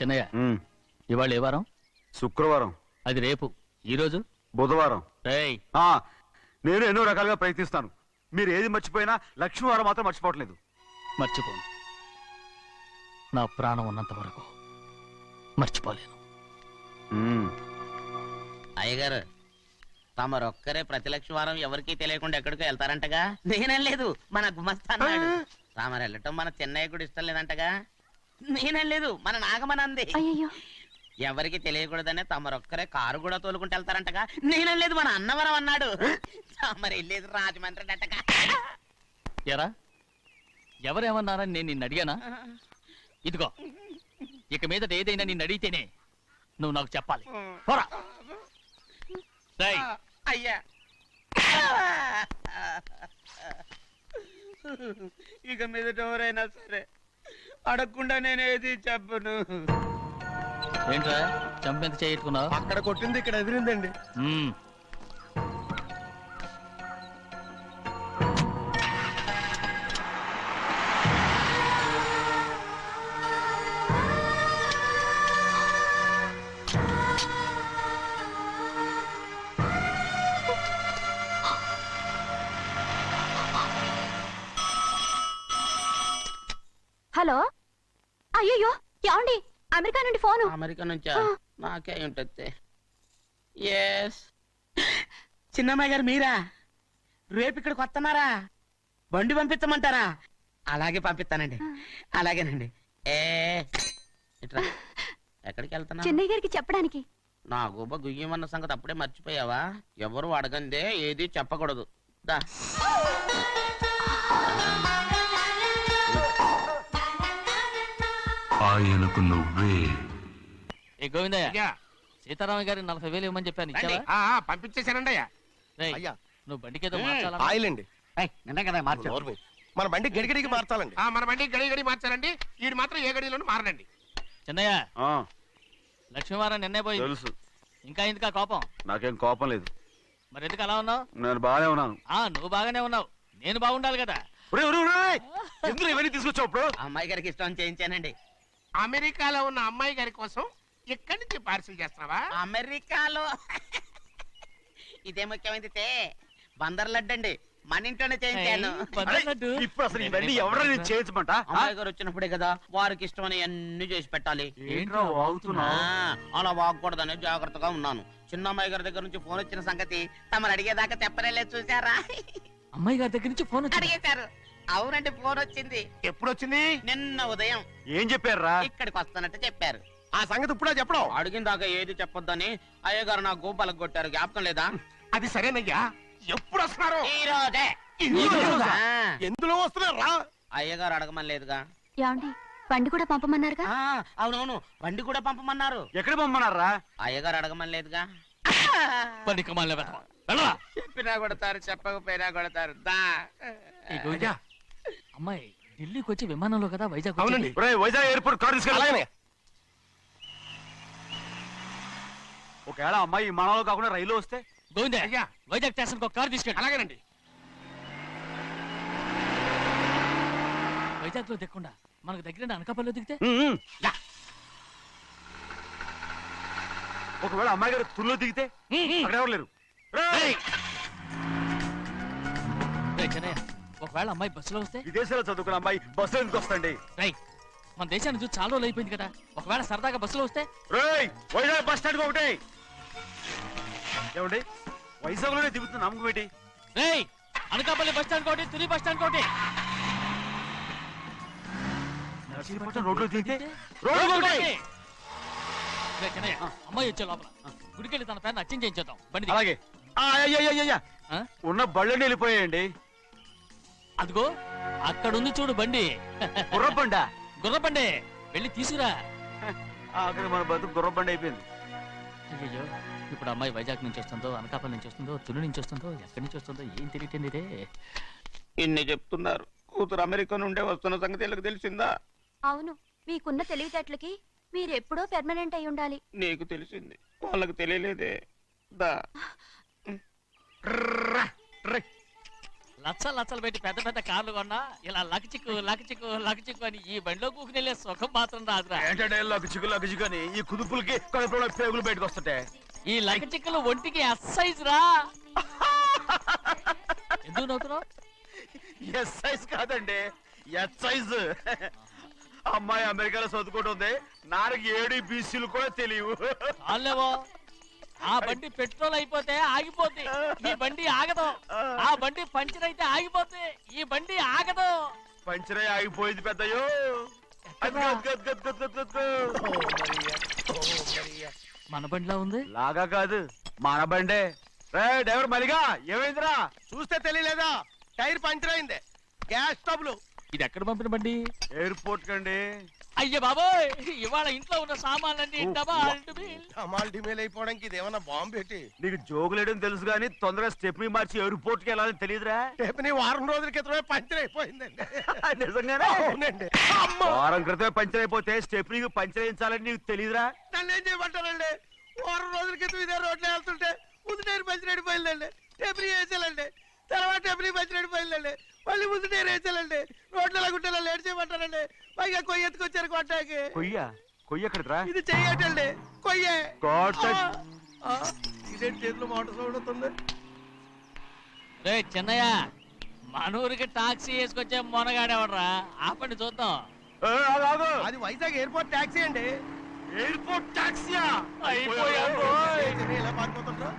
చెన్నయ్య, ఇవాళ ఏ వారం? శుక్రవారం. అది రేపు. ఈ రోజు బుధవారం. ఆ నేను ఎన్నో రకాలుగా ప్రయత్నిస్తాను. మీరు ఏది మర్చిపోయినా లక్ష్మీవారం మాత్రం మర్చిపోవట్లేదు. మర్చిపోను. నా ప్రాణం ఉన్నంత వరకు మర్చిపోలేను. అయ్యగారు, తమరొక్కరే ప్రతి లక్షవారం ఎవరికీ తెలియకుండా ఎక్కడికో వెళ్తారంటగా? నేనేం లేదు, మన గుమస్తా అన్నాడు. రామరు వెళ్ళటం మన చెన్నయ్య కూడా ఇష్టం లేదంటగా? నేనేం లేదు, మన నాగమనంది. ఎవరికి తెలియకూడదనే తమరొక్కరే కారు కూడా తోలుకుంటూ వెళ్తారంటగా? నేనేం లేదు, మన అన్నవరం అన్నాడు. తమరు వెళ్ళేది రాజమండ్రి అంటగా? ఎరా, ఎవరేమన్నారని నేను నిన్ను అడిగానా? ఇదిగో, ఇక మీదట ఏదైనా నిన్ను అడిగితేనే నువ్వు నాకు చెప్పాలి. పోరా. అయ్యా, ఇక మీదట ఎవరైనా సరే అడగకుండా నేనేది చెప్పను. ఏంట్రా చంపెంత చేయించుకున్నావు? అక్కడ కొట్టింది ఇక్కడ ఎదిరిందండి. హలో, అయ్యో ఏమండి? అమెరికా నుండి ఫోను. అమెరికా నుంచా? నాకే ఉంటుంది. చిన్నమ్మాయి గారు మీరా? రేపు ఇక్కడికి వస్తున్నారా? బండి పంపిస్తామంటారా? అలాగే పంపిస్తానండి. అలాగేనండి. ఎక్కడికి వెళ్తున్నా? చెన్నై గారికి చెప్పడానికి. నా గుబ్బ గుయ్యమన్న సంగతి అప్పుడే మర్చిపోయావా? ఎవరు అడగందే ఏది చెప్పకూడదు. దా, ఆయనకు నువ్వే. ఏ గోవిందయ్య, సీతారామయ్య గారి 40,000 ఇవ్వమని చెప్పాను. ఇచ్చావా? పంపించేశానండి. అయ్యా, నువ్వు బండికేదో మార్చాలా? ఆయిల్ అండి. నిన్న కదా మార్చారు. మన బండి గడిగడికి మార్చాలండి. మన బండి గడి మార్చాలండి. వీడు మాత్రం ఏ గడిలోనూ మారనండి. చెన్నయ్య, లక్ష్మీవారం నిన్నే పోయింది. తెలుసు. ఇంకా ఎందుకా కోపం? నాకేం కోపం లేదు. మరి ఎందుకు అలా ఉన్నావు? నేను బాగానే ఉన్నాను. నువ్వు బాగానే ఉన్నావు, నేను బాగుండాలి కదా. ఎందుకు ఇవన్నీ తీసుకొచ్చావు? ఇప్పుడు అమ్మాయి గారికి ఇష్టం చేయించానండి. అమెరికాలో ఉన్న అమ్మాయి గారి కోసం ఎక్కడి నుంచి పార్సిల్ చేస్తున్నావా? అమెరికాలో ఇదే ముఖ్యమైనది. బందర్ లడ్డు అండి, మన ఇంట్లోనే చేయించాను. ఇప్పుడు అసలు ఇవన్నీ ఎవరో నేను చేయించమంట? అమ్మాయి గారు వచ్చినప్పుడే కదా వారికి ఇష్టమని అన్ని చేసి పెట్టాలి. ఏంట్రా వాగుతున్నావ్? అలా వాగకూడదని జాగ్రత్తగా ఉన్నాను. చిన్న అమ్మాయి గారి దగ్గర నుంచి ఫోన్ వచ్చిన సంగతి తమరు అడిగేదాకా చెప్పలేదు. చూసారా? అమ్మాయి గారి దగ్గర నుంచి ఫోన్ అడిగేశారు. అవునండి, ఫోన్ వచ్చింది. ఎప్పుడు వచ్చింది? నిన్న ఉదయం. ఏం చెప్పారా? ఇక్కడికి వస్తానంటే చెప్పారు. ఆ సంగతి ఇప్పుడే చెప్పడం. అడిగిన దాకా ఏది చెప్పొద్దని అయ్యగారు నా గోపాలకు కొట్టారు. జ్ఞాపకం లేదా? అది సరేనయ్యా, ఎప్పుడు వస్తున్నారు? ఈ రోజే. ఎందులో వస్తున్నారా? అయ్యగారు అడగమని లేదుగా. ఏమండి, బండి కూడా పంపమన్నారుగా? అవునవును, బండి కూడా పంపమన్నారు. ఎక్కడ పంపమన్నారా? అయ్యగారు అడగమని లేదుగా. చెప్పినా కొడతారు, చెప్పకపోయినా కొడతారు. అమ్మాయి ఢిల్లీకి వచ్చి విమానంలో కదా వైజాగ్. అవునండి. వైజాగ్ ఎయిర్పోర్ట్ కార్ తీసుకెళ్ళి. ఒకవేళ అమ్మాయి విమానంలో కాకుండా రైలు వస్తే? గోవిందే, వైజాగ్ స్టేషన్ ఒక కార్ తీసుకెళ్ళి. అలాగేనండి. వైజాగ్ లో దిక్కుండా మనకు దగ్గర అనకాపల్లిలో దిగితే? ఒకవేళ అమ్మాయి గారు తుల్లో దిగితే? అక్కడ ఎవరు లేరు. ఒకవేళ అమ్మాయి బస్సులో వస్తే? విదేశాల్లో చదువుకున్న అమ్మాయి బస్సులో ఎందుకు వస్తండి? మన దేశాన్ని చూసి చాలా రోజులు అయిపోయింది కదా. ఒకవేళ సరదాగా బస్సులో వస్తే? వైజాగ్ బస్ స్టాండ్ ఒకటి. ఏమండి, వైజాగ్ లోనే దిగుతున్న నమ్మకం ఏంటి? అనకాపల్లి బస్ స్టాండ్ కోటి, తుని బస్ స్టాండ్ కోటి. రోడ్లో దిగితే అమ్మాయి వచ్చే లోపల గుడికెళ్ళి తన పేరుని అచ్చం చేయించేద్దాం. బండి అలాగే. ఉన్న బళ్ళని వెళ్ళిపోయాయండి. అదిగో అక్కడుంది చూడు బండి. గుర్రబండ. గుర్రబండి, వెళ్ళి తీసుకురా. అక్కడ మన బతుకు గుర్రబండి అయిపోయింది. అయ్యో, ఇప్పుడు అమ్మాయి వైజాగ్ నుంచి వస్తుందో, అనకాపల్లి నుంచి వస్తుందో, తుని నుంచి వస్తుందో, ఎక్కడి నుంచి వస్తుందో ఏం తెలియటండి ఇదే. ఇన్ని చెప్తున్నారు, కూతురు అమెరికా నుండే వస్తున్న సంగతి వీళ్ళకి తెలిసిందా? అవును, మీకున్న తెలివితేటలకి మీరెప్పుడో పెర్మనెంట్ అయి ఉండాలి. నీకు తెలిసింది, వాళ్ళకి తెలియలేదే. దా లచ్చలు పెట్టి పెద్ద పెద్ద కార్లు కొన్నా ఇలా లకచిక్కు అని ఈ బండిలో కూకుని వెళ్ళే సుఖం మాత్రం రాదురా. ఏంటంటే లగ్గుచిక్కు అని ఈ కుదుపులకి కడుపులో పేగులు బయటకు వస్తుంటాయి. ఈ లకచిక్కులు ఒంటికి ఎక్సైజ్ రా. ఎందుకు నవ్వుతున్నావు? ఎస్ సైజ్ కాదండి, ఎస్ సైజ్. అమ్మాయి అమెరికాలో చదువుకుంటుంది, నాకు 7 బీసీలు కూడా తెలియవు. చాలేవో, ఆ బండి పెట్రోల్ అయిపోతే ఆగిపోద్ది, ఈ బండి ఆగదు. ఆ బండి పంచర్ అయితే ఆగిపోద్ది, ఈ బండి ఆగదు. పంచరే ఆగిపోయింది పెద్దయ్యో. మన బండిలో ఉంది. లాగా కాదు, మన బండే. రే డ్రైవర్ మలిగా, ఏమైందిరా? చూస్తే తెలియలేదా? టైర్ పంచర్ అయింది. గ్యాస్ స్టవ్లు. ఇది ఎక్కడ పంపిన బండి? ఎయిర్పోర్ట్ కండి. అయ్య బాబోయ్, ఇవాళ ఇంట్లో ఉన్న సామాన్లన్నీ అమాల్ డిమేల్ అయిపోవడానికి ఇదేమన్నా బాంబు పెట్టి. నీకు జోగులేయడం తెలుసు కానీ తొందరగా స్టెప్ని మార్చి ఎయిర్పోర్ట్ కి వెళ్ళాలని తెలియదురా? రేపు వారం రోజుల క్రితమే పంచర్ అయిపోయిందండి. నిజంగానే? అవునండి. వారం క్రితమే పంచర్ అయిపోతే స్టెప్నీకి పంచర్ వేయించాలని నీకు తెలియదురా? నన్ను ఏం చేయమంటారండి? వారం రోజుల క్రితం ఇదే రోడ్లో వెళ్తుంటే ముందు టైర్ పంచర్ అయిపోయిందండి. టెబ్రీ వేసాలండి, తర్వాత టెబ్రీ పంచర్ అయిపోయిందండి, మళ్ళీ ముందు టైర్ వేసాలండి. రోడ్లు ఎలా గుంటే లేట్ చేయమంటారండి. పైగా కొయ్య ఎత్తుకొచ్చారు కొట్టాకి. కొయ్య ఎక్కడిరా? ఇది చెయ్యటండి, కొయ్యే. కోట- ఇదేంటి చేతిలో మోటార్ సౌండ్ అవుతుంది? రే చిన్నయ్య, మన ఊరికి టాక్సీ వేసుకొచ్చే మొనగాడేవడరా? ఆపండి చూద్దాం. ఏ, ఆగు, ఆగు. అది వైజాగ్ ఎయిర్పోర్ట్ ట్యాక్సీ అండి. ఎయిర్పోర్ట్ టాక్సీయా? అయిపోయాం రోయ్. ఎలా పారిపోతుంటారు?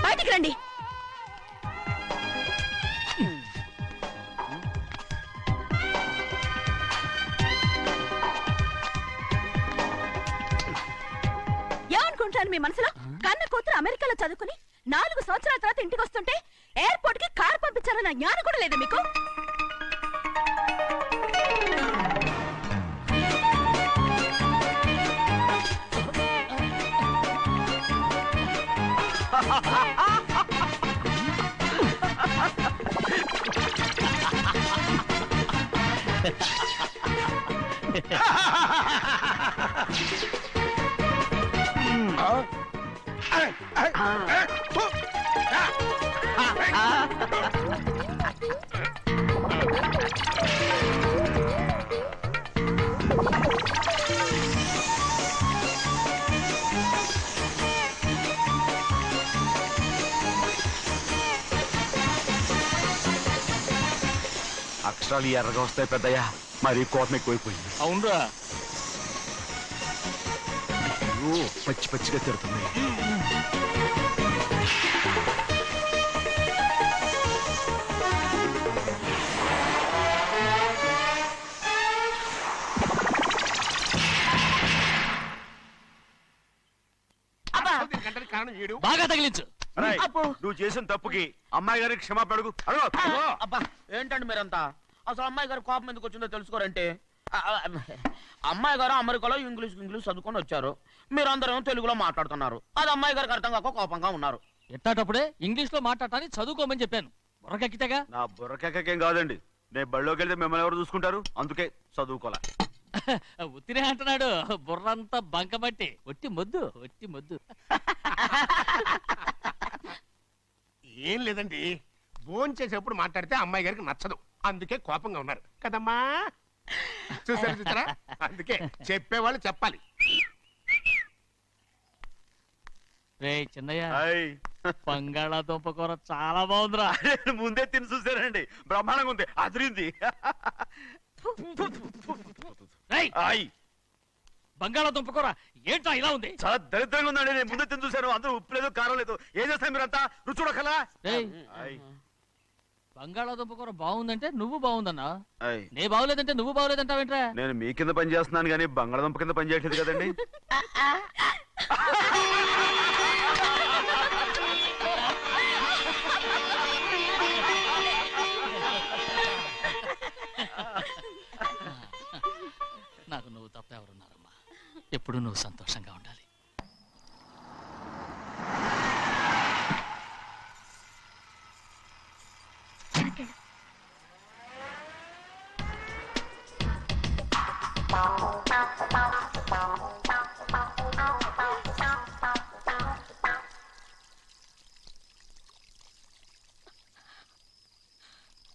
బయటికి రండి. ఏమనుకుంటాను మీ మనసులో? కన్న కూతురు అమెరికాలో చదువుకుని 4 సంవత్సరాల తర్వాత ఇంటికి వస్తుంటే ఎయిర్పోర్ట్ కి కార్ పంపించాలన్న జ్ఞానం కూడా లేదా మీకు? అక్షరాలు ఎర్రగా వస్తాయి పెద్దయ్యా, మరి కోపం ఎక్కువైపోయింది. అవునరా, అయ్యో, పచ్చి పచ్చిగా తిడుతుంది. గంటకి కారణం ఏడు. బాగా తగిలించు. రేయ్, నువ్వు చేసిన తప్పుకి అమ్మాయి గారికి క్షమాపణ అడుగు. అబ్బా ఏంటండి మీరంతా? అసలు అమ్మాయి గారు కోపం ఎందుకు వచ్చిందో తెలుసుకోరంటే, అమ్మాయి గారు అమెరికాలో ఇంగ్లీష్ చదువుకొని వచ్చారు, మీరందరూ తెలుగులో మాట్లాడుతున్నారు. అది అమ్మాయి గారికి అర్థం కాక కోపంగా ఉన్నారు. ఎట్టాటప్పుడే ఇంగ్లీష్ లో మాట్లాడటానికి చదువుకోమని చెప్పాను. బుర్రకెక్కితేగా. నా బుర్రకేకేం కాదండి, నేను బళ్ళోకి వెళ్తే మిమ్మల్ని ఎవరు చూసుకుంటారు? అందుకే చదువుకోలే. ఉత్తినే అంటున్నాడు, బుర్రంతా బంకమట్టి. ఒట్టి మొద్దు. ఏం లేదండి, భోజనం చేసేప్పుడు మాట్లాడితే అమ్మాయి గారికి నచ్చదు, అందుకే కోపంగా ఉన్నారు కదమ్మా. చూసారా? అందుకే చెప్పేవాళ్ళు చెప్పాలి. రే చిన్నయ్య, హాయ్. బంగాళాదుంప కూర చాలా బాగుందిరా. నేను ముందే తిని చూసానండి, బ్రహ్మాండంగా ఉంది, అదిరింది. రేయ్, హాయ్. బంగాళాదుంప కూర ఏంటా ఇలా ఉంది? చాలా దరిద్రంగా ఉందండి, నేను ముందే తిని చూశాను. అందరూ ఉప్పు లేదు, కారం లేదు. ఏం చేస్తాను మీరంతా? రుచి చూడకలా. రేయ్, హాయ్. బంగాళాదుంప కూర బాగుందంటే నువ్వు బాగుందన్నా, హాయ్. నే బాగులేదంటే నువ్వు బాగులేదంటావేంట్రా? నేను మీ కింద పని చేస్తున్నాను కానీ బంగాళదుంప కింద పని చేయట్లేదు కదండి. నాకు నువ్వు తప్ప ఎవరున్నారమ్మా? ఎప్పుడు నువ్వు సంతోషంగా ఉండాలి.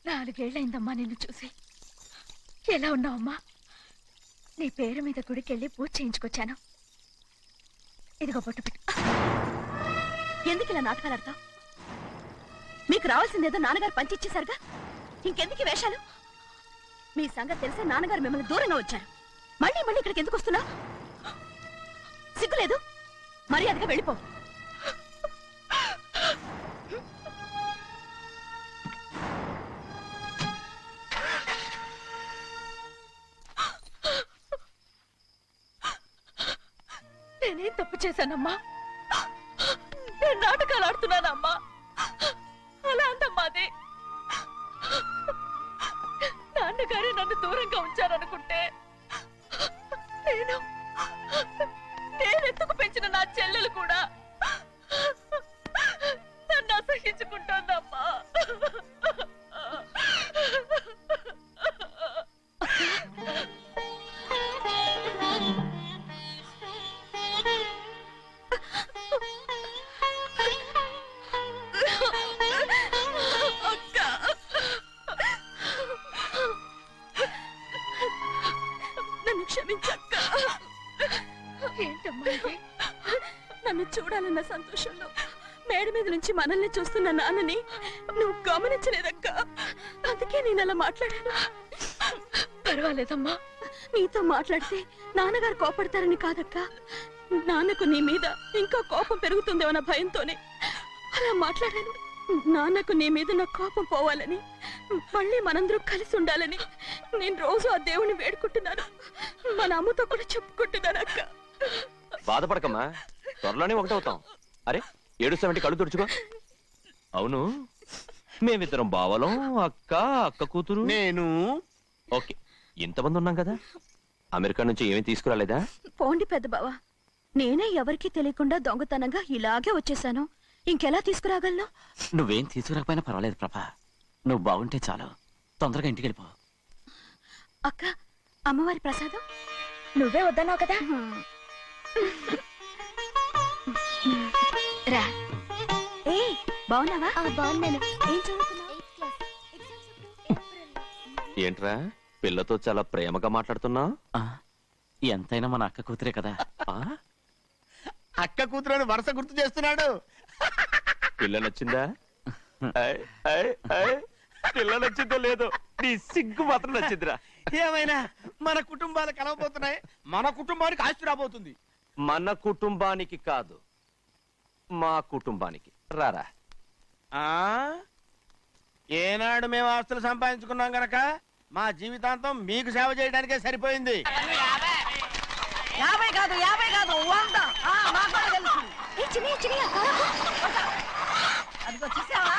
4 ఏళ్ళైందమ్మా నిన్ను చూసి. ఎలా ఉన్నావమ్మా? నీ పేరు మీద గుడికెళ్ళి పూజ చేయించుకొచ్చాను. ఇదిగో బొట్టు పెట్టు. ఎందుకు ఇలా నాటకాలు ఆడతావు? మీకు రావాల్సిందేదో నాన్నగారు పంచిచ్చేశారుగా, ఇంకెందుకు ఈ వేషాలు? మీ సంగతి తెలిసే నాన్నగారు మిమ్మల్ని దూరంగా వచ్చారు. మళ్ళీ మళ్ళీ ఇక్కడికి ఎందుకు వస్తున్నా? సిగ్గులేదు? మర్యాదగా వెళ్ళిపో. నేనేం తప్పు చేశానమ్మా? నేను నాటకాలు ఆడుతున్నానమ్మా. అలా అందమ్మా అది. నాన్నగారే నన్ను దూరంగా ఉంచారనుకుంటే నేనెత్తుకు పెంచిన నా చెల్లెలు కూడా నన్ను అసహించుకుంటోందమ్మా. నన్ను క్షమించక్క. ఏంటమ్మా ఇది? నన్ను చూడాలన్న సంతోషంలో మేడ మీద నుంచి మనల్ని చూస్తున్న నాన్నని నువ్వు గమనించలేదక్క. అందుకే నేను అలా మాట్లాడాను. పర్వాలేదమ్మా, నీతో మాట్లాడితే నాన్నగారు కోపడతారని కాదక్క. నాన్నకు నీ మీద ఇంకా కోపం పెరుగుతుందేమన్న భయంతోనే అలా మాట్లాడాను. నాన్నకు నీ మీద నా కోపం పోవాలని, మళ్ళీ మనందరూ కలిసి ఉండాలని నేను రోజు ఆ దేవుని వేడుకుంటున్నాను. మన అమ్మతో కూడా చెప్పుకుంటున్నాను అక్క. బాధపడకమ్మా, త్వరలోనే ఒకటవుతాం. అరే ఏడుస్తామంటే కళ్ళు తుడుచుకో. అవును, మేమిద్దరం బావలం, అక్క కూతురు, నేను. ఓకే, ఇంతమంది ఉన్నాం కదా. అమెరికా నుంచి ఏమీ తీసుకురాలేదా? పోండి పెద్ద బావా, నేనే ఎవరికీ తెలియకుండా దొంగతనంగా ఇలాగే వచ్చేసాను. ఇంకెలా తీసుకురాగలను? నువ్వేం తీసుకురాకపోయినా పర్వాలేదు ప్రభా. నువ్వు బాగుంటే చాలు. తొందరగా ఇంటికి వెళ్ళిపో. అక్క, అమ్మవారి ప్రసాదం నువ్వే వద్దన్నావు కదా. రా. ఏ బాగున్నావా? బాగున్నాను. ఏం చదువుతున్నావు? ఏంట్రా పిల్లతో చాలా ప్రేమగా మాట్లాడుతున్నావు? ఎంతైనా మన అక్క కూతురే కదా. అక్క కూతురు వరుస గుర్తు చేస్తున్నాడు. పిల్ల నచ్చిందా? పిల్ల నచ్చిందో లేదో, నీ సిగ్గు మాత్రం నచ్చిందిరా. ఏమైనా మన కుటుంబాలు కలవబోతున్నాయి. మన కుటుంబానికి ఆస్తి రాబోతుంది. మన కుటుంబానికి కాదు, మా కుటుంబానికి. రారా. ఏనాడు మేము ఆస్తులు సంపాదించుకున్నాం గనక మా జీవితాంతం మీకు సేవ చేయడానికే సరిపోయింది. 50 కాదు 100. నాకు కూడా తెలుసు. ఏ చిన్నయ్య, చిన్నయ్య, కారకు. అదిగో చూసావా?